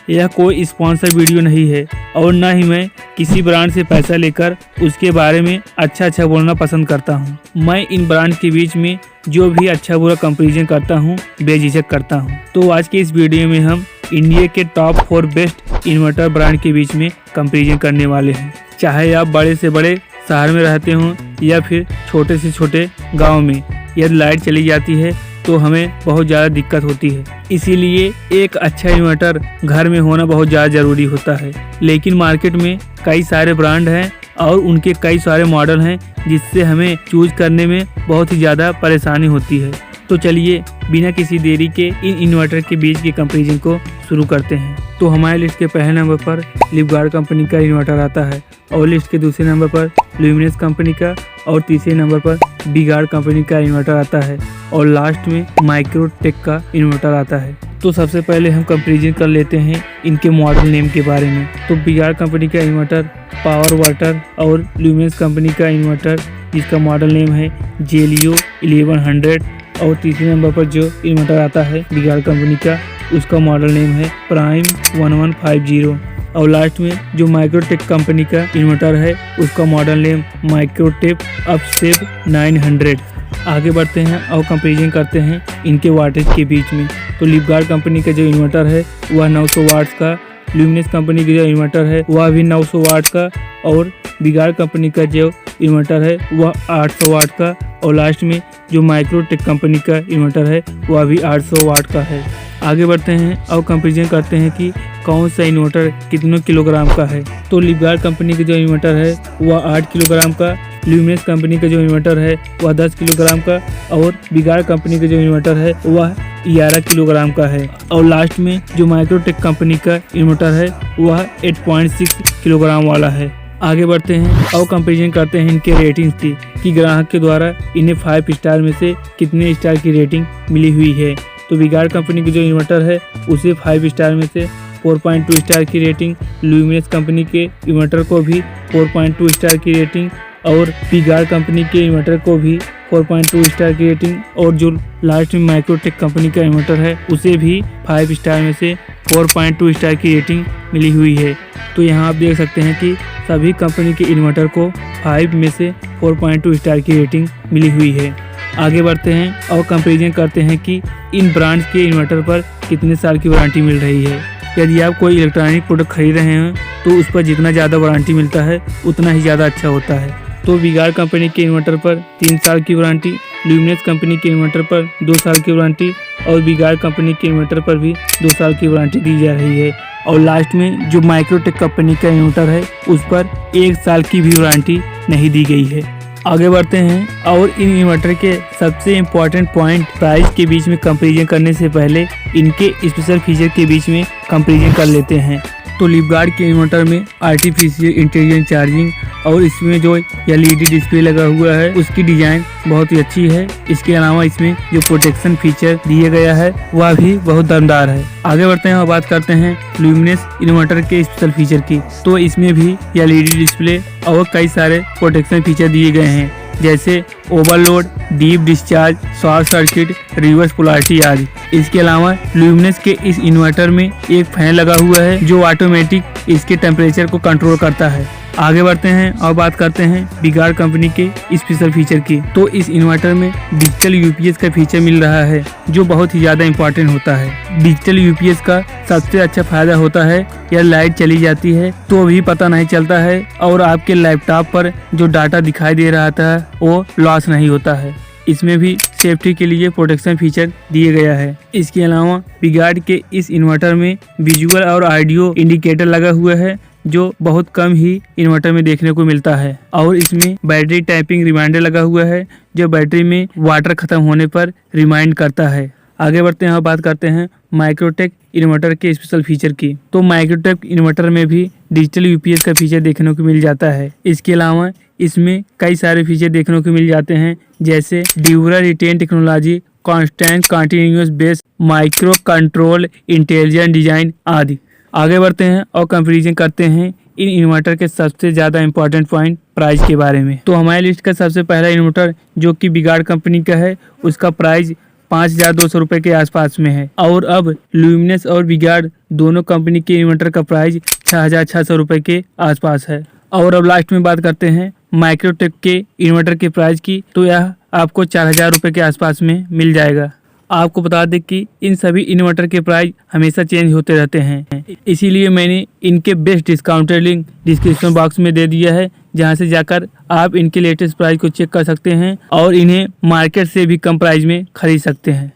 यह कोई sponsor video नहीं है और न ही मैं किसी ब्रांड से पैसा लेकर उसके बारे में अच्छा बोलना पसंद करता हूँ। मैं इन ब्रांड के बीच में जो भी अच्छा बुरा कंपैरिजन करता हूँ बेझिझक करता हूँ। तो आज के इस वीडियो में हम इंडिया के टॉप 4 बेस्ट इन्वर्टर ब्रांड के बीच में कंपैरिजन करने वाले हैं। चाहे आप बड़े से बड़े शहर में रहते हों या फिर छोटे से छोटे गाँव में, यदि लाइट चली जाती है तो हमें बहुत ज़्यादा दिक्कत होती है। इसीलिए एक अच्छा इन्वर्टर घर में होना बहुत ज़्यादा ज़रूरी होता है। लेकिन मार्केट में कई सारे ब्रांड हैं और उनके कई सारे मॉडल हैं जिससे हमें चूज करने में बहुत ही ज़्यादा परेशानी होती है। तो चलिए बिना किसी देरी के इन इन्वर्टर के बीच के कंपैरिजन को शुरू करते हैं। तो हमारे लिस्ट के पहले नंबर पर लिपगार्ड कंपनी का इन्वर्टर आता है और लिस्ट के दूसरे नंबर पर ल्यूमिनस कंपनी का और तीसरे नंबर पर वी-गार्ड कंपनी का इन्वर्टर आता है और लास्ट में माइक्रोटेक का इन्वर्टर आता है। तो सबसे पहले हम कंपैरिजन कर लेते हैं इनके मॉडल नेम के बारे में। तो वी-गार्ड कंपनी का इन्वर्टर पावर वाटर और ल्यूमिनस कंपनी का इन्वर्टर जिसका मॉडल नेम है जेलियो 1100 और तीसरे नंबर पर जो इन्वर्टर आता है वी-गार्ड कंपनी का उसका मॉडल नेम है प्राइम 1150 और लास्ट में जो माइक्रोटेक कंपनी का इन्वर्टर है उसका मॉडल नेम माइक्रोटेक अपसेव 900। आगे बढ़ते हैं और कंपैरिजन करते हैं इनके वाटेज के बीच में। तो लिपगार्ड कंपनी का जो इन्वर्टर है वह 900 वाट्स का, ल्यूमिनस कंपनी का जो इन्वर्टर है वह भी 900 वाट का और वी-गार्ड कंपनी का जो इन्वर्टर है वह 800 वाट का और लास्ट में जो माइक्रोटेक कंपनी का इन्वर्टर है वह भी 800 वाट का है। आगे बढ़ते हैं और कंपैरिजन करते हैं कि कौन सा इन्वर्टर कितने किलोग्राम का है। तो लिपगार्ड कंपनी का जो इन्वर्टर है वह 8 किलोग्राम का, ल्यूमिनस कंपनी का जो इन्वर्टर है वह 10 किलोग्राम का और वी-गार्ड कंपनी का जो इन्वर्टर है वह 11 किलोग्राम का है और लास्ट में जो माइक्रोटेक कंपनी का इन्वर्टर है वह 8.6 किलोग्राम वाला है। आगे बढ़ते हैं और कंपैरिजन करते हैं इनके रेटिंग्स की कि ग्राहक के द्वारा इन्हें 5 स्टार में से कितने स्टार की रेटिंग मिली हुई है। तो वी-गार्ड कंपनी की जो इन्वर्टर है उसे 5 स्टार में से 4.2 स्टार की रेटिंग, ल्यूमिनस कंपनी के इन्वर्टर को भी 4.2 स्टार की रेटिंग और वी-गार्ड कंपनी के इन्वर्टर को भी 4.2 स्टार की रेटिंग और जो लास्ट में माइक्रोटेक कंपनी का इन्वर्टर है उसे भी 5 स्टार में से 4.2 स्टार की रेटिंग मिली हुई है। तो यहाँ आप देख सकते हैं कि सभी कंपनी के इन्वर्टर को 5 में से 4.2 स्टार की रेटिंग मिली हुई है। आगे बढ़ते हैं और कंपैरिजन करते हैं कि इन ब्रांड्स के इन्वर्टर पर कितने साल की वारंटी मिल रही है। यदि आप कोई इलेक्ट्रॉनिक प्रोडक्ट खरीद रहे हैं तो उस पर जितना ज़्यादा वारंटी मिलता है उतना ही ज़्यादा अच्छा होता है। तो वी-गार्ड कंपनी के इन्वर्टर पर 3 साल की वारंटी, ल्यूमिनस कंपनी के इन्वर्टर पर 2 साल की वारंटी और वी-गार्ड कंपनी के इन्वर्टर पर भी 2 साल की वारंटी दी जा रही है और लास्ट में जो माइक्रोटेक कंपनी का इन्वर्टर है उस पर 1 साल की भी वारंटी नहीं दी गई है। आगे बढ़ते हैं और इन इन्वर्टर के सबसे इम्पोर्टेंट पॉइंट प्राइस के बीच में कंपैरिजन करने से पहले इनके स्पेशल फीचर के बीच में कंपैरिजन कर लेते हैं। तो लिपगार्ड के इन्वर्टर में आर्टिफिशियल इंटेलिजेंस चार्जिंग और इसमें जो LED डिस्प्ले लगा हुआ है उसकी डिज़ाइन बहुत ही अच्छी है। इसके अलावा इसमें जो प्रोटेक्शन फीचर दिया गया है वह भी बहुत दमदार है। आगे बढ़ते हैं और बात करते हैं ल्यूमिनस इन्वर्टर के स्पेशल फीचर की। तो इसमें भी LED डिस्प्ले और कई सारे प्रोटेक्शन फीचर दिए गए हैं जैसे overload, deep discharge, short circuit, reverse polarity आदि। इसके अलावा ल्यूमिनस के इस इन्वर्टर में एक फैन लगा हुआ है जो ऑटोमेटिक इसके टेम्परेचर को कंट्रोल करता है। आगे बढ़ते हैं और बात करते हैं वी-गार्ड कंपनी के स्पेशल फीचर की। तो इस इन्वर्टर में डिजिटल UPS का फीचर मिल रहा है जो बहुत ही ज़्यादा इम्पोर्टेंट होता है। डिजिटल UPS का सबसे अच्छा फायदा होता है यह लाइट चली जाती है तो भी पता नहीं चलता है और आपके लैपटॉप पर जो डाटा दिखाई दे रहा था वो लॉस नहीं होता है। इसमें भी सेफ्टी के लिए प्रोटेक्शन फीचर दिए गया है। इसके अलावा वी-गार्ड के इस इन्वर्टर में विजुअल और ऑडियो इंडिकेटर लगा हुआ है जो बहुत कम ही इन्वर्टर में देखने को मिलता है और इसमें बैटरी टाइपिंग रिमाइंडर लगा हुआ है जो बैटरी में वाटर खत्म होने पर रिमाइंड करता है। आगे बढ़ते हैं और बात करते हैं माइक्रोटेक इन्वर्टर के स्पेशल फीचर की। तो माइक्रोटेक इन्वर्टर में भी डिजिटल UPS का फीचर देखने को मिल जाता है। इसके अलावा इसमें कई सारे फीचर देखने को मिल जाते हैं जैसे dual retain technology, constant continuous base, micro control, intelligent design आदि। आगे बढ़ते हैं और कंपैरिजन करते हैं इन इन्वर्टर के सबसे ज़्यादा इंपॉर्टेंट पॉइंट प्राइस के बारे में। तो हमारी लिस्ट का सबसे पहला इन्वर्टर जो कि वी-गार्ड कंपनी का है उसका प्राइस 5,200 रुपये के आसपास में है। और अब ल्यूमिनस और वी-गार्ड दोनों कंपनी के इन्वर्टर का प्राइस 6,600 रुपये के आसपास है। और अब लास्ट में बात करते हैं माइक्रोटेक के इन्वर्टर के प्राइस की, तो यह आपको 4,000 रुपये के आसपास में मिल जाएगा। आपको बता दें कि इन सभी इन्वर्टर के प्राइस हमेशा चेंज होते रहते हैं, इसीलिए मैंने इनके best discounted link description box में दे दिया है, जहां से जाकर आप इनके लेटेस्ट प्राइस को चेक कर सकते हैं और इन्हें मार्केट से भी कम प्राइस में खरीद सकते हैं।